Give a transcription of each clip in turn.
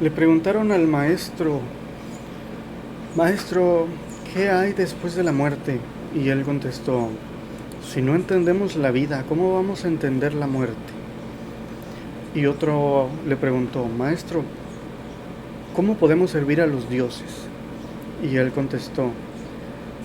Le preguntaron al maestro, maestro, ¿qué hay después de la muerte? Y él contestó, si no entendemos la vida, ¿cómo vamos a entender la muerte? Y otro le preguntó, maestro, ¿cómo podemos servir a los dioses? Y él contestó,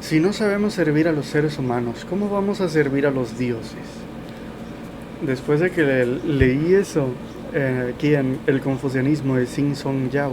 si no sabemos servir a los seres humanos, ¿cómo vamos a servir a los dioses? Después de que leí eso, aquí en El Confucianismo de Sing Song Yao,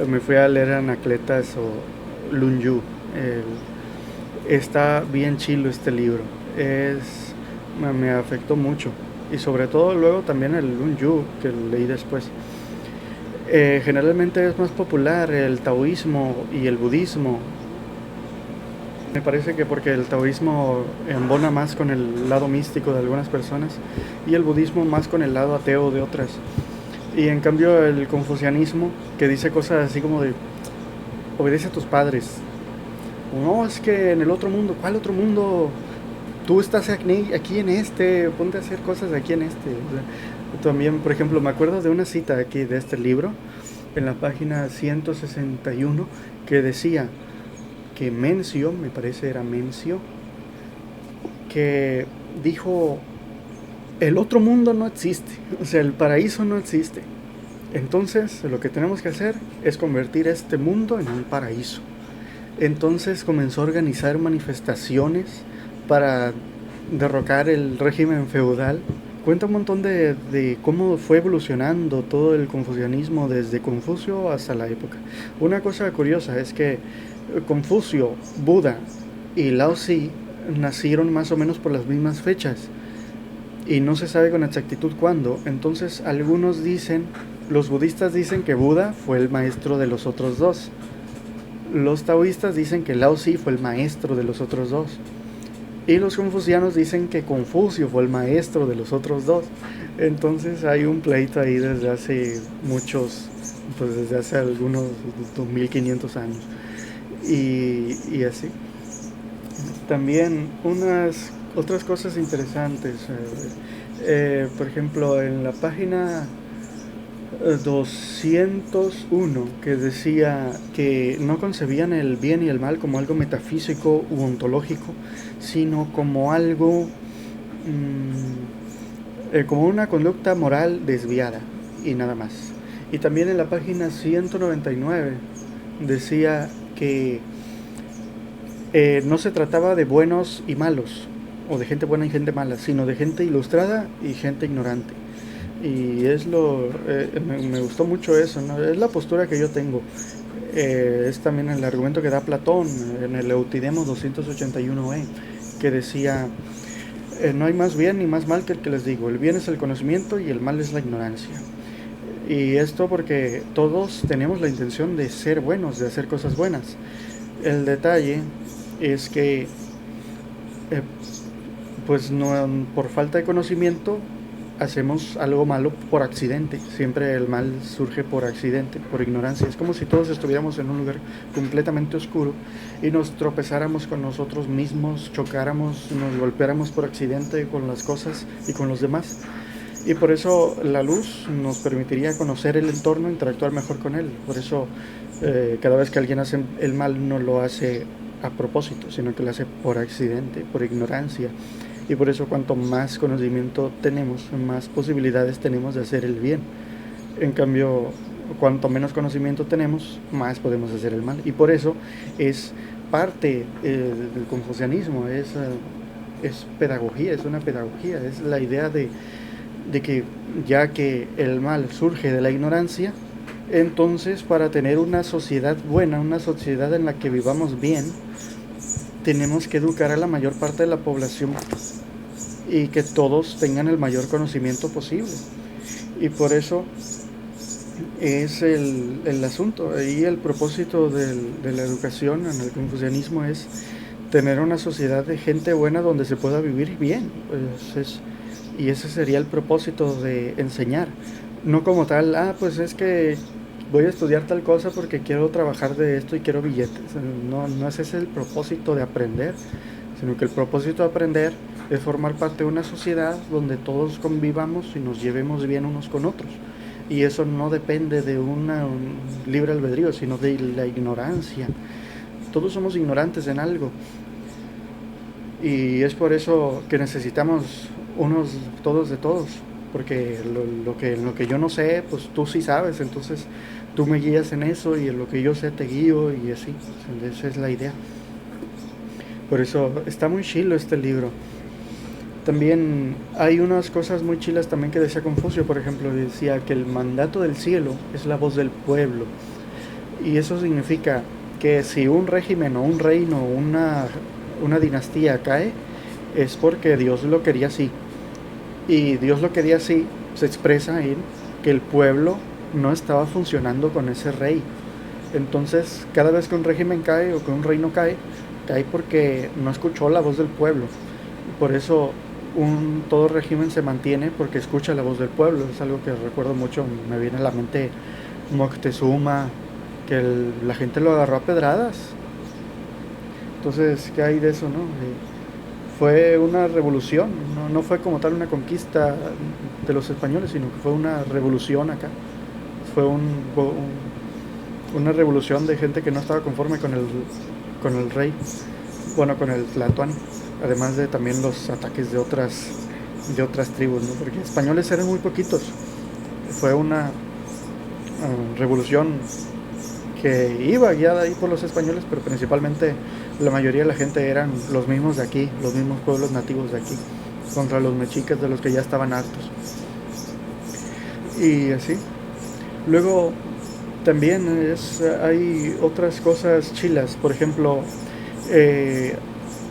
me fui a leer Anacletas o Lun Yu. Está bien chilo este libro. Me afectó mucho. Y sobre todo luego también el Lun Yu que leí después. Generalmente es más popular el taoísmo y el budismo. Me parece que porque el taoísmo embona más con el lado místico de algunas personas y el budismo más con el lado ateo de otras. Y en cambio el confucianismo, que dice cosas así como de obedece a tus padres. No, es que en el otro mundo, ¿cuál otro mundo? Tú estás aquí en este, ponte a hacer cosas aquí en este. O sea, también, por ejemplo, me acuerdo de una cita aquí de este libro, en la página 161, que decía que Mencio, me parece era Mencio, que dijo, el otro mundo no existe, o sea, el paraíso no existe. Entonces, lo que tenemos que hacer es convertir este mundo en un paraíso. Entonces comenzó a organizar manifestaciones para derrocar el régimen feudal. Cuenta un montón de cómo fue evolucionando todo el confucianismo desde Confucio hasta la época. Una cosa curiosa es que Confucio, Buda y Lao Tzu nacieron más o menos por las mismas fechas y no se sabe con exactitud cuándo. Entonces algunos dicen, los budistas dicen que Buda fue el maestro de los otros dos. Los taoístas dicen que Lao Tzu fue el maestro de los otros dos. Y los confucianos dicen que Confucio fue el maestro de los otros dos. Entonces hay un pleito ahí desde hace muchos, pues desde hace algunos 2500 años. Y así. También unas otras cosas interesantes. Por ejemplo, en la página 201 que decía que no concebían el bien y el mal como algo metafísico u ontológico, sino como algo, como una conducta moral desviada y nada más. Y también en la página 199 decía que no se trataba de buenos y malos, o de gente buena y gente mala, sino de gente ilustrada y gente ignorante. Y me gustó mucho eso, ¿no? Es la postura que yo tengo. Es también el argumento que da Platón en el Eutidemo 281e, que decía, no hay más bien ni más mal que el que les digo, el bien es el conocimiento y el mal es la ignorancia. Y esto porque todos tenemos la intención de ser buenos, de hacer cosas buenas. El detalle es que, pues no, por falta de conocimiento, hacemos algo malo por accidente. Siempre el mal surge por accidente, por ignorancia. Es como si todos estuviéramos en un lugar completamente oscuro y nos tropezáramos con nosotros mismos, chocáramos, nos golpeáramos por accidente con las cosas y con los demás. Y por eso la luz nos permitiría conocer el entorno, interactuar mejor con él. Por eso cada vez que alguien hace el mal no lo hace a propósito, sino que lo hace por accidente, por ignorancia. Y por eso cuanto más conocimiento tenemos, más posibilidades tenemos de hacer el bien. En cambio, cuanto menos conocimiento tenemos, más podemos hacer el mal. Y por eso es parte del confucianismo, es pedagogía, es una pedagogía, es la idea de que ya que el mal surge de la ignorancia, entonces para tener una sociedad buena, una sociedad en la que vivamos bien, tenemos que educar a la mayor parte de la población y que todos tengan el mayor conocimiento posible. Y por eso es el asunto. Y el propósito de la educación en el confucianismo es tener una sociedad de gente buena donde se pueda vivir bien. Y ese sería el propósito de enseñar. No como tal, pues es que voy a estudiar tal cosa porque quiero trabajar de esto y quiero billetes. No, no es ese el propósito de aprender, sino que el propósito de aprender es formar parte de una sociedad donde todos convivamos y nos llevemos bien unos con otros. y eso no depende de un libre albedrío, sino de la ignorancia. Todos somos ignorantes en algo, y es por eso que necesitamos unos todos de todos, porque lo que yo no sé, pues tú sí sabes, entonces tú me guías en eso y en lo que yo sé te guío y así. Esa es la idea. Por eso está muy chilo este libro. También hay unas cosas muy chilas también que decía Confucio, por ejemplo, decía que el mandato del cielo es la voz del pueblo. Y eso significa que si un régimen o un reino o una dinastía cae, es porque Dios lo quería así. Y Dios lo quería así, se expresa en que el pueblo no estaba funcionando con ese rey. Entonces, cada vez que un régimen cae o que un reino cae, cae porque no escuchó la voz del pueblo. Por eso todo régimen se mantiene porque escucha la voz del pueblo. Es algo que recuerdo mucho, me viene a la mente Moctezuma, que la gente lo agarró a pedradas. Entonces, ¿qué hay de eso, no? Fue una revolución, no fue como tal una conquista de los españoles, sino que fue una revolución acá. Fue una revolución de gente que no estaba conforme con el rey, bueno, con el Tlatoani, además de también los ataques de otras tribus, ¿no? Porque españoles eran muy poquitos. Fue una revolución que iba guiada ahí por los españoles, pero principalmente la mayoría de la gente eran los mismos de aquí, los mismos pueblos nativos de aquí, contra los mexicas de los que ya estaban hartos. Y así. Luego también hay otras cosas chilas, por ejemplo,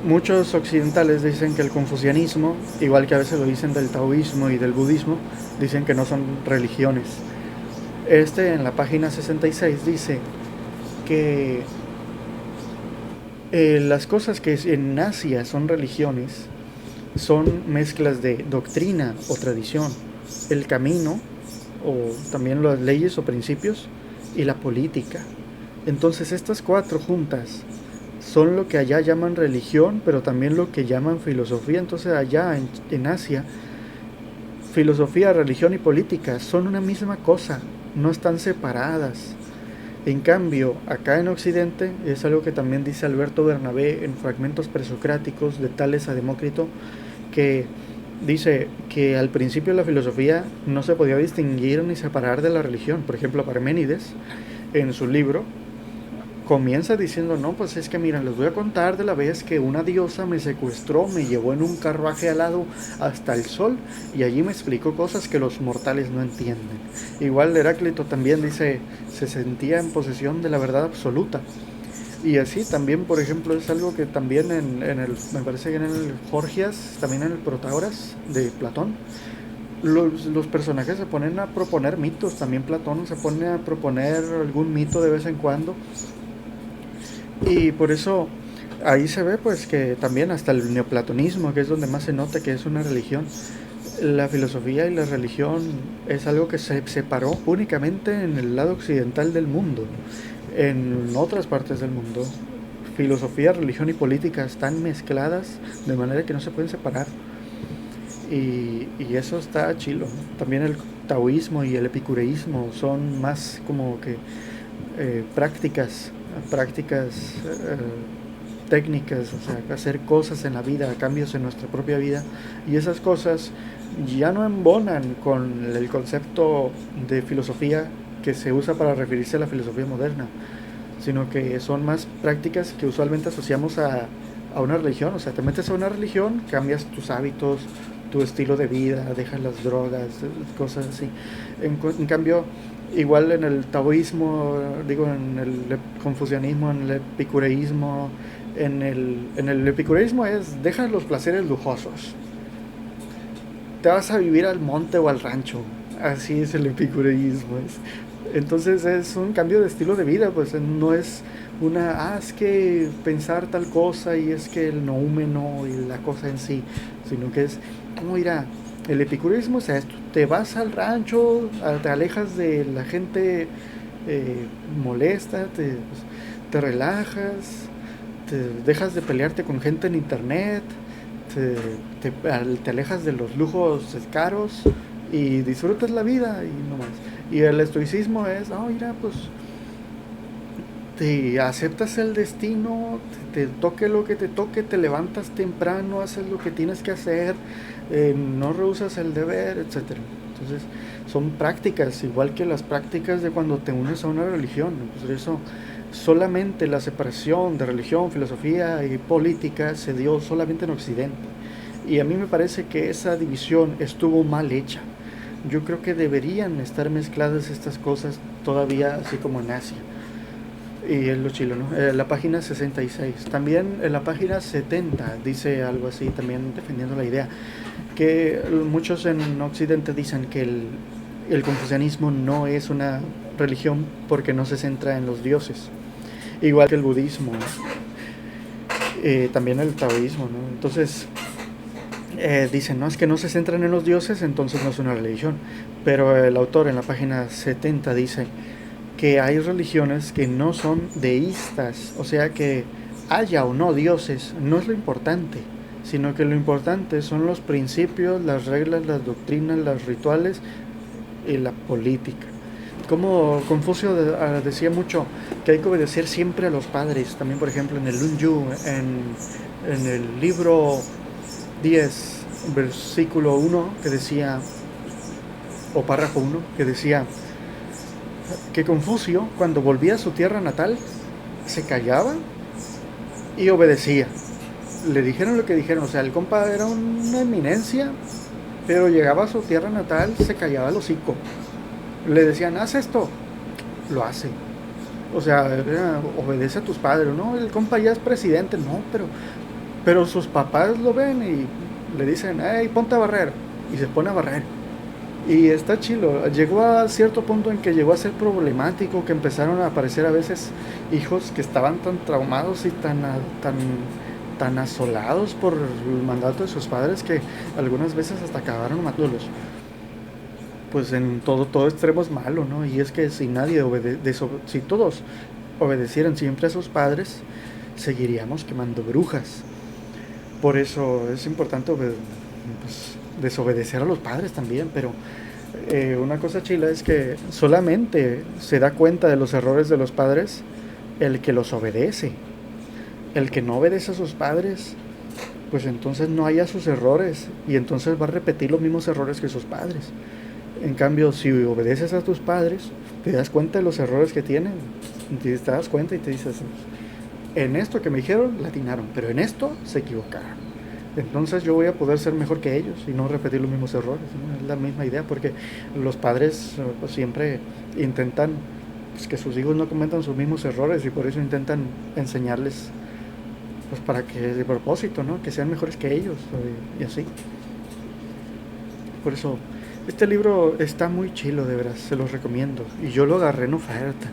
muchos occidentales dicen que el confucianismo, igual que a veces lo dicen del taoísmo y del budismo, dicen que no son religiones. En la página 66 dice que las cosas que en Asia son religiones son mezclas de doctrina o tradición, el camino o también las leyes o principios y la política. Entonces estas cuatro juntas son lo que allá llaman religión, pero también lo que llaman filosofía. Entonces allá en Asia, filosofía, religión y política son una misma cosa, no están separadas. En cambio, acá en Occidente, es algo que también dice Alberto Bernabé en Fragmentos presocráticos de Tales a Demócrito, que dice que al principio la filosofía no se podía distinguir ni separar de la religión. Por ejemplo, Parménides, en su libro, comienza diciendo, no, pues es que miren, les voy a contar de la vez que una diosa me secuestró, me llevó en un carruaje alado hasta el sol y allí me explicó cosas que los mortales no entienden. Igual Heráclito también dice, se sentía en posesión de la verdad absoluta. Y así también, por ejemplo, es algo que también me parece que en el Gorgias, también en el Protágoras de Platón, los personajes se ponen a proponer mitos, también Platón se pone a proponer algún mito de vez en cuando. Y por eso ahí se ve pues que también hasta el neoplatonismo, que es donde más se nota que es una religión, la filosofía y la religión es algo que se separó únicamente en el lado occidental del mundo. En otras partes del mundo, filosofía, religión y política están mezcladas de manera que no se pueden separar. Y eso está chilo. También el taoísmo y el epicureísmo son más como que prácticas técnicas, o sea, hacer cosas en la vida, cambios en nuestra propia vida, y esas cosas ya no embonan con el concepto de filosofía que se usa para referirse a la filosofía moderna, sino que son más prácticas que usualmente asociamos a una religión. O sea, te metes a una religión, cambias tus hábitos, tu estilo de vida, dejas las drogas, cosas así. En cambio, igual en el taoísmo, digo, en el confucianismo, en el epicureísmo, en el epicureísmo es, deja los placeres lujosos, te vas a vivir al monte o al rancho. Así es el epicureísmo. Entonces es un cambio de estilo de vida, pues no es es que pensar tal cosa y es que el noúmeno y la cosa en sí, sino que es, mira, el epicureísmo es esto, te vas al rancho, te alejas de la gente molesta, te relajas, te dejas de pelearte con gente en internet, te alejas de los lujos caros y disfrutas la vida y no más. Y el estoicismo es, no, mira, pues te aceptas el destino, te toque lo que te toque, te levantas temprano, haces lo que tienes que hacer, no rehusas el deber, etcétera. Entonces, son prácticas, igual que las prácticas de cuando te unes a una religión. Pues eso, solamente la separación de religión, filosofía y política se dio solamente en Occidente. Y a mí me parece que esa división estuvo mal hecha. Yo creo que deberían estar mezcladas estas cosas todavía así como en Asia. Y es lo chilo, ¿no? La página 66. También en la página 70 dice algo así, también defendiendo la idea, que muchos en Occidente dicen que el confucianismo no es una religión porque no se centra en los dioses. Igual que el budismo, también el taoísmo, ¿no? Entonces, dicen, no, es que no se centran en los dioses, entonces no es una religión. Pero el autor en la página 70 dice que hay religiones que no son deístas, o sea que haya o no dioses, no es lo importante, sino que lo importante son los principios, las reglas, las doctrinas, los rituales y la política. Como Confucio decía mucho que hay que obedecer siempre a los padres, también por ejemplo en el Lun Yu, en el libro 10, versículo 1, que decía, o párrafo 1, que decía que Confucio, cuando volvía a su tierra natal, se callaba y obedecía. Le dijeron lo que dijeron, o sea, el compa era una eminencia, pero llegaba a su tierra natal, se callaba el hocico. Le decían, haz esto, lo hace. O sea, obedece a tus padres, ¿no? El compa ya es presidente, no, pero sus papás lo ven y le dicen, hey, ponte a barrer. Y se pone a barrer. Y está chilo. Llegó a cierto punto en que llegó a ser problemático, que empezaron a aparecer a veces hijos que estaban tan traumados y tan asolados por el mandato de sus padres que algunas veces hasta acabaron matándolos. Pues en todo extremo es malo, ¿no? Y es que si si todos obedecieran siempre a sus padres, seguiríamos quemando brujas. Por eso es importante pues, desobedecer a los padres también, pero una cosa chila es que solamente se da cuenta de los errores de los padres el que los obedece. El que no obedece a sus padres, pues entonces no haya sus errores y entonces va a repetir los mismos errores que sus padres. En cambio, si obedeces a tus padres, te das cuenta de los errores que tienen, te das cuenta y te dices, en esto que me dijeron, la atinaron, pero en esto se equivocaron. Entonces yo voy a poder ser mejor que ellos y no repetir los mismos errores, ¿no? Es la misma idea, porque los padres pues, siempre intentan pues, que sus hijos no cometan sus mismos errores y por eso intentan enseñarles, pues para que de propósito, ¿no? Que sean mejores que ellos y así. Por eso este libro está muy chilo, de veras, se los recomiendo. Y yo lo agarré en oferta.